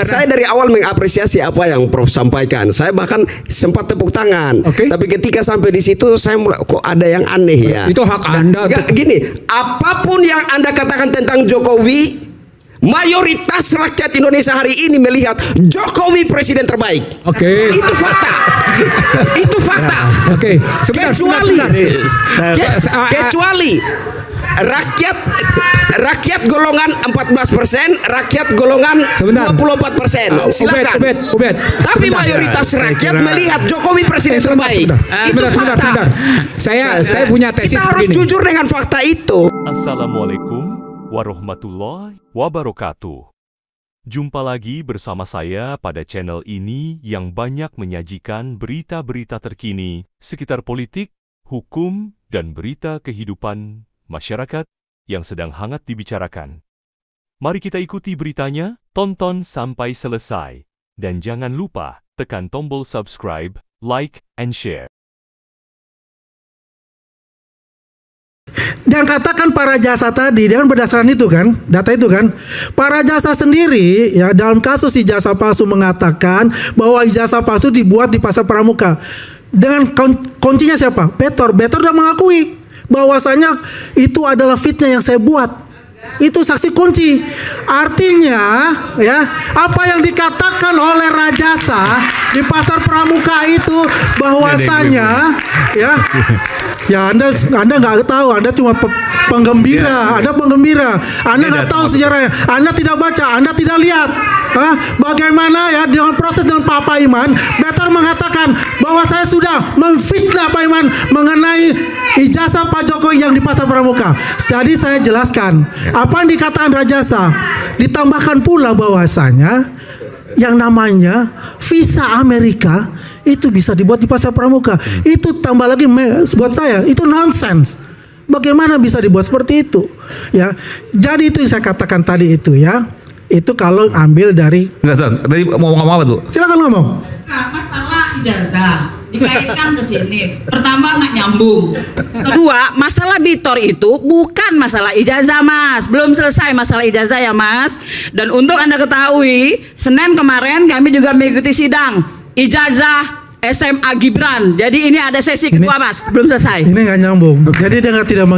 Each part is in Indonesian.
Saya dari awal mengapresiasi apa yang Prof sampaikan. Saya bahkan sempat tepuk tangan. Tapi ketika sampai di situ saya mulai kok ada yang aneh ya. Itu hak Anda. Gini, apapun yang Anda katakan tentang Jokowi, mayoritas rakyat Indonesia hari ini melihat Jokowi presiden terbaik. Itu fakta. Itu fakta. Kecuali rakyat golongan 14%, rakyat golongan 24%. Silakan. Tapi mayoritas rakyat melihat Jokowi presiden terbaik. Itu fakta. Saya punya tesis kita harus jujur dengan fakta itu. Assalamualaikum warahmatullahi wabarakatuh. Jumpa lagi bersama saya pada channel ini yang banyak menyajikan berita-berita terkini sekitar politik, hukum, dan berita kehidupan masyarakat yang sedang hangat dibicarakan. Mari kita ikuti beritanya, tonton sampai selesai, dan jangan lupa tekan tombol subscribe, like, and share. Jangan katakan para jasa tadi, dengan berdasarkan itu kan, data itu kan, para jasa sendiri ya dalam kasus ijazah palsu mengatakan bahwa ijazah palsu dibuat di pasar pramuka. Dengan kuncinya siapa? Betor sudah mengakui bahwasanya itu adalah fitnah yang saya buat. Itu saksi kunci. Artinya ya, apa yang dikatakan oleh Rajasa di pasar pramuka itu bahwasanya ya Anda nggak tahu, Anda cuma penggembira, Anda penggembira, Anda nggak tahu sejarahnya, Anda tidak baca, Anda tidak lihat. Bagaimana ya dengan proses dengan Pak Paiman, Betor mengatakan bahwa saya sudah memfitnah Pak Paiman mengenai ijazah Pak Jokowi yang di pasar pramuka. Jadi saya jelaskan apa yang dikatakan Rajasa, ditambahkan pula bahwasanya yang namanya visa Amerika itu bisa dibuat di pasar pramuka. Itu tambah lagi buat saya itu nonsens. Bagaimana bisa dibuat seperti itu? Ya, jadi itu yang saya katakan tadi itu ya. Itu kalau ambil dari tadi mau ngomong apa tuh? Silakan ngomong. Nah, masalah ijazah dikaitkan ke sini. Pertama nggak nyambung. Kedua, masalah Bitor itu bukan masalah ijazah, Mas. Belum selesai masalah ijazah ya, Mas. Dan untuk Anda ketahui, Senin kemarin kami juga mengikuti sidang ijazah SMA Gibran. Jadi ini ada sesi kedua, Mas. Belum selesai. Ini nggak nyambung. Jadi dia tidak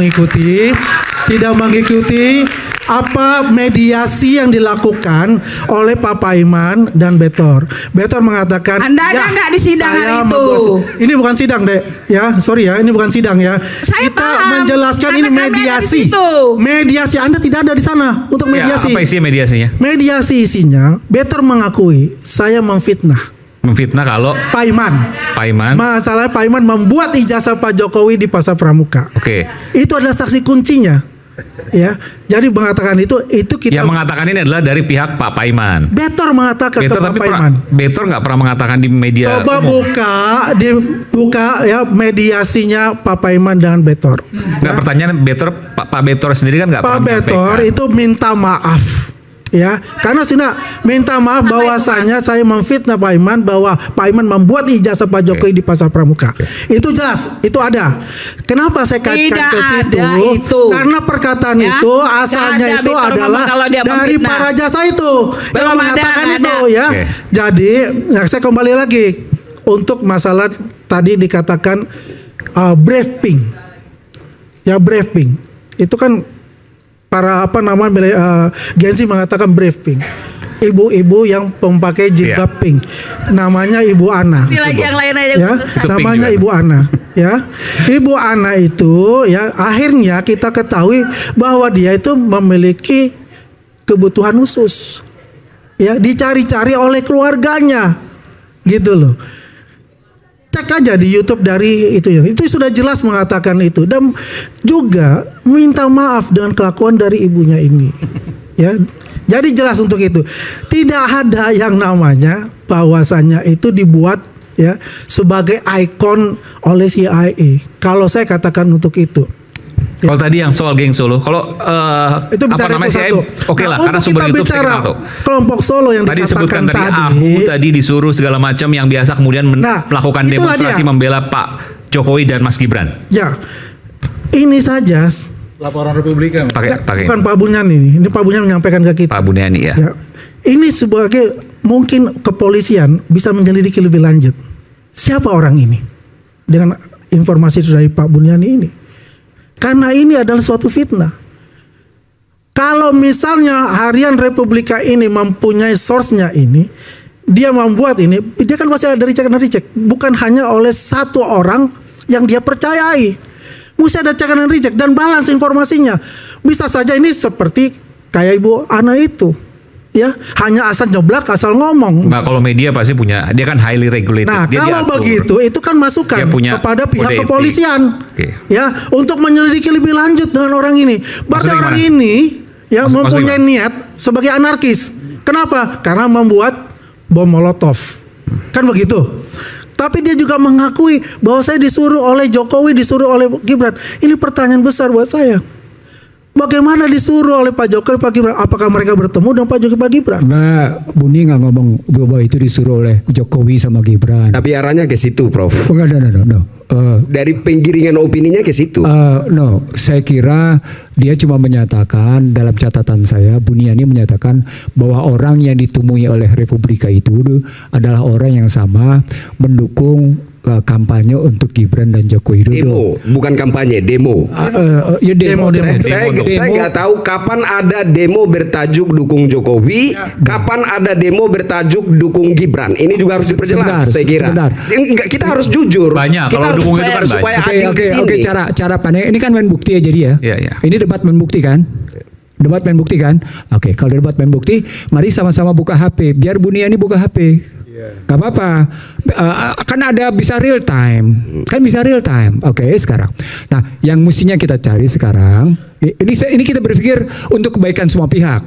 mengikuti apa mediasi yang dilakukan oleh Pak Paiman dan Betor. Betor mengatakan, Anda ada nggak di sidang hari itu? Ini bukan sidang, Dek. Ya, sorry ya, ini bukan sidang ya. Saya Kita paham. menjelaskan ini mediasi. Mediasi Anda tidak ada di sana untuk mediasi. Ya, apa isi mediasinya? Mediasi isinya, Betor mengakui saya memfitnah. Memfitnah kalau Paiman. Masalahnya Paiman membuat ijazah Pak Jokowi di pasar pramuka. Itu adalah saksi kuncinya. Ya, jadi mengatakan itu kita. Yang mengatakan ini adalah dari pihak Pak Paiman. Betor mengatakan ke Pak Paiman. Betor nggak pernah mengatakan di media. Coba buka ya mediasinya Pak Paiman dengan Betor. Nggak, pertanyaan Betor, Pak Betor sendiri kan nggak pernah. Pak Betor itu minta maaf. Ya, karena sudah minta maaf bahwasanya saya memfitnah Pak Paiman bahwa Pak Paiman membuat ijazah Pak Jokowi di pasar pramuka. Itu jelas, itu ada. Kenapa saya kaitkan ke situ? Karena perkataan itu asalnya itu adalah dari para jasa itu yang mengatakan itu ya. Jadi, saya kembali lagi untuk masalah tadi dikatakan briefing. Ya, briefing. Itu kan para Gensi mengatakan briefing. Ibu-ibu yang memakai jilbab pink, namanya Ibu Ana. Yang lain aja ya, namanya Ibu Ana. Ya, Ibu Ana itu ya akhirnya kita ketahui bahwa dia itu memiliki kebutuhan khusus. Ya, dicari-cari oleh keluarganya, gitu loh. Cek aja di YouTube dari itu ya. Itu sudah jelas mengatakan itu dan juga minta maaf dengan kelakuan dari ibunya ini. Ya. Jadi jelas untuk itu. Tidak ada yang namanya bahwasanya itu dibuat ya sebagai ikon oleh CIA. Kalau saya katakan untuk itu. Kalau tadi yang soal geng Solo, kalau itu apa namanya sih? Oke lah, karena sumber YouTube saya kenal tuh. Kelompok Solo yang tadi dikatakan disebutkan tadi tadi disuruh segala macam yang biasa kemudian melakukan demonstrasi membela Pak Jokowi dan Mas Gibran. Ya, ini saja laporan Republika. Pakai. Bukan Pak Bunyani ini Pak Bunyani menyampaikan ke kita. Pak Bunyani ya. Ini sebagai mungkin kepolisian bisa menyelidiki lebih lanjut. Siapa orang ini? Dengan informasi dari Pak Buniani ini. Karena ini adalah suatu fitnah. Kalau misalnya Harian Republika ini mempunyai source-nya ini, dia membuat ini, dia kan masih ada recheck dan recheck. Bukan hanya oleh satu orang yang dia percayai. Mesti ada cek dan recheck dan balance informasinya. Bisa saja ini seperti kayak Ibu Ana itu. Ya, hanya asal nyoblak, asal ngomong. Nah, kalau media pasti punya, dia kan highly regulated. Nah, dia kalau diatur. begitu itu kan masukan kepada pihak kepolisian, ya, untuk menyelidiki lebih lanjut dengan orang ini. Berarti orang ini ya mempunyai niat sebagai anarkis. Kenapa? Karena membuat bom Molotov, kan begitu. Tapi dia juga mengakui bahwa saya disuruh oleh Jokowi, disuruh oleh Gibran. Ini pertanyaan besar buat saya. Bagaimana disuruh oleh Pak Jokowi, Pak Gibran? Apakah mereka bertemu dengan Pak Jokowi, Pak Gibran? Enggak, Buni nggak ngomong bahwa itu disuruh oleh Jokowi sama Gibran. Tapi arahnya ke situ, Prof. Enggak, no. Dari penggiringan opininya ke situ. No, saya kira dia cuma menyatakan, dalam catatan saya, Buniani menyatakan bahwa orang yang ditemui oleh Republika itu adalah orang yang sama mendukung kampanye untuk Gibran dan Joko Widodo. Demo, bukan kampanye, demo. Ya demo. Saya nggak tahu kapan ada demo bertajuk dukung Jokowi, kapan ada demo bertajuk dukung Gibran. Ini juga harus diperjelas, saya kira. Kita harus jujur. Banyak, kita kalau harus dukung itu fair, kan supaya banyak. adil di sini. Oke, cara pandang ini kan main bukti ya jadi ya. Iya. Ini debat main bukti kan? Debat main bukti kan? Oke, kalau debat main bukti, mari sama-sama buka HP. Biar Buniani buka HP. Gak apa-apa, kan ada bisa real time, kan bisa real time. Oke, sekarang. Nah, yang mestinya kita cari sekarang, ini kita berpikir untuk kebaikan semua pihak.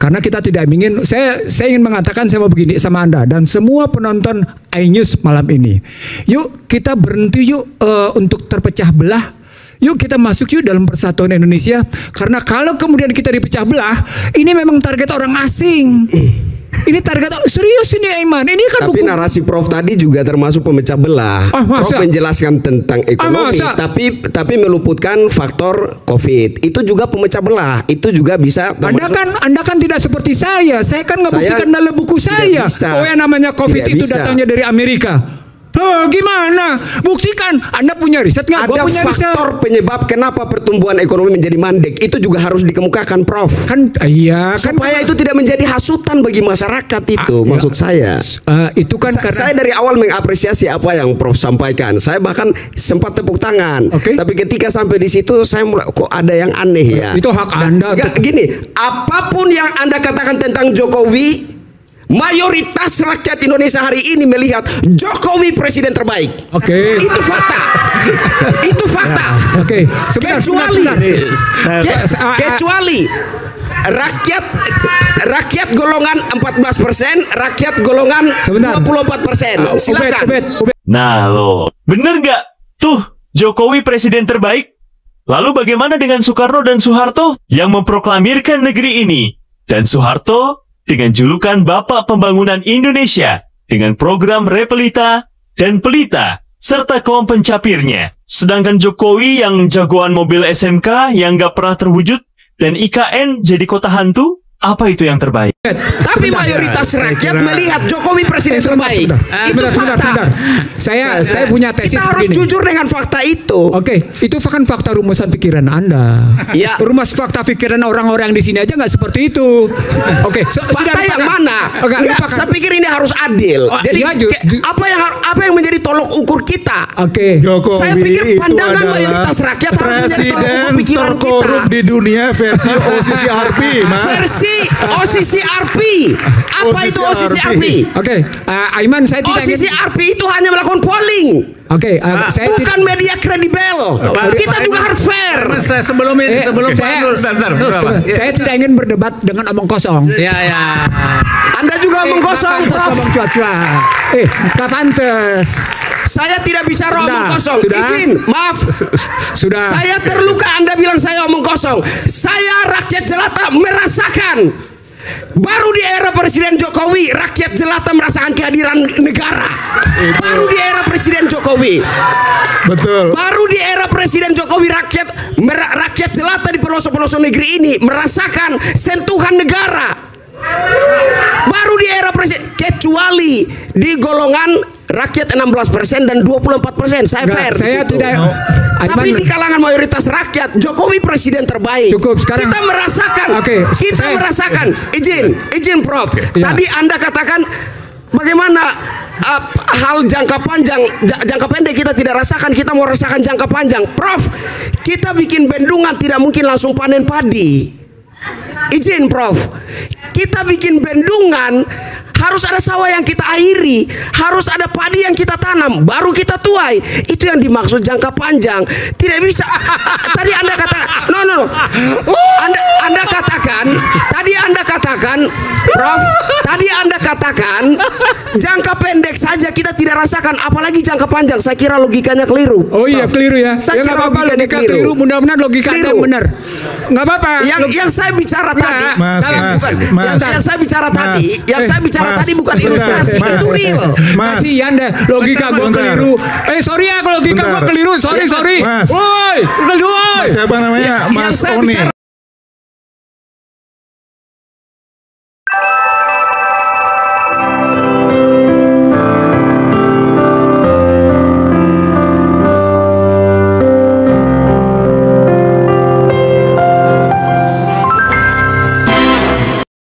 Karena kita tidak ingin, saya ingin mengatakan sama begini sama Anda dan semua penonton iNews malam ini. Yuk kita berhenti yuk untuk terpecah belah. Yuk kita masuk yuk dalam persatuan Indonesia. Karena kalau kemudian kita dipecah belah, ini memang target orang asing. Ini target serius ini Aiman. Ini kan tapi narasi Prof tadi juga termasuk pemecah belah. Prof menjelaskan tentang ekonomi, tapi meluputkan faktor COVID. Itu juga pemecah belah. Itu juga bisa. Anda kan tidak seperti saya. Saya kan ngebuktikan dalam buku saya. Oh yang namanya COVID itu datangnya dari Amerika. Oh, gimana? Buktikan. Anda punya riset nggak? Ada faktor penyebab kenapa pertumbuhan ekonomi menjadi mandek. Itu juga harus dikemukakan, Prof. Kan iya. Supaya itu tidak menjadi hasutan bagi masyarakat itu. Maksud saya. Itu kan karena saya dari awal mengapresiasi apa yang Prof sampaikan. Saya bahkan sempat tepuk tangan. Tapi ketika sampai di situ saya mulai kok ada yang aneh ya. Itu hak Anda. Gini, apapun yang Anda katakan tentang Jokowi, mayoritas rakyat Indonesia hari ini melihat Jokowi presiden terbaik. Itu fakta. Itu fakta. Kecuali rakyat golongan 14%, rakyat golongan 24%. Silakan. Nah lo, bener nggak? Tuh, Jokowi presiden terbaik. Lalu bagaimana dengan Soekarno dan Soeharto yang memproklamirkan negeri ini? Dan Soeharto dengan julukan Bapak Pembangunan Indonesia, dengan program Repelita dan Pelita, serta kaum pencapirnya. Sedangkan Jokowi yang jagoan mobil SMK yang gak pernah terwujud, dan IKN jadi kota hantu, apa itu yang terbaik? Tapi mayoritas rakyat melihat Jokowi presiden terbaik. Itu fakta. Saya punya tesis kita harus jujur dengan fakta itu. Itu kan fakta rumusan pikiran Anda. Ya. Rumus fakta pikiran orang-orang di sini aja nggak seperti itu. Fakta yang mana? Saya pikir ini harus adil. Jadi apa yang menjadi tolok ukur kita? Saya pikir pandangan mayoritas rakyat harus menjadi tolok ukur pikiran kita. Terkorup di dunia versi OCCRP, versi OCCRP. Apa itu OCCRP? Aiman, saya tidak ingin. OCCRP itu hanya melakukan polling. Bukan media kredibel. Kita juga harus fair. Saya tidak ingin berdebat dengan omong kosong. Anda juga omong kosong, Prof. Omong cuak-cuak. Tak pantes. Saya tidak bicara omong kosong. Izin, maaf. Sudah. Saya terluka Anda bilang saya omong kosong. Saya rakyat jelata merasakan. Baru di era Presiden Jokowi rakyat jelata merasakan kehadiran negara. Baru di era Presiden Jokowi. Betul. Baru di era Presiden Jokowi rakyat jelata di pelosok-pelosok negeri ini merasakan sentuhan negara. Baru di era presiden, kecuali di golongan rakyat 16% dan 24%. Saya fair. Saya tidak. Tapi di kalangan mayoritas rakyat, Jokowi presiden terbaik. Cukup sekarang. Kita merasakan. Kita merasakan. Izin Prof. Tadi Anda katakan bagaimana hal jangka panjang, jangka pendek kita tidak rasakan, kita mau rasakan jangka panjang. Prof, kita bikin bendungan tidak mungkin langsung panen padi. Izin Prof, kita bikin bendungan harus ada sawah yang kita airi, harus ada padi yang kita tanam, baru kita tuai. Itu yang dimaksud jangka panjang. Tidak bisa. Tadi Anda katakan, no. Anda katakan, Prof. Tadi Anda katakan jangka pendek saja kita tidak rasakan, apalagi jangka panjang. Saya kira logikanya keliru. Oh iya, keliru ya. Saya kira apa-apa, logika keliru. Mudah-mudahan logika Anda benar. Nggak apa-apa. Yang saya bicara tadi, yang saya bicara tadi bukan ilustrasi, itu real. Masih Anda logika gue keliru. Sorry ya kalau logika gue keliru. Sorry. Woi, Siapa namanya? Mas Oni.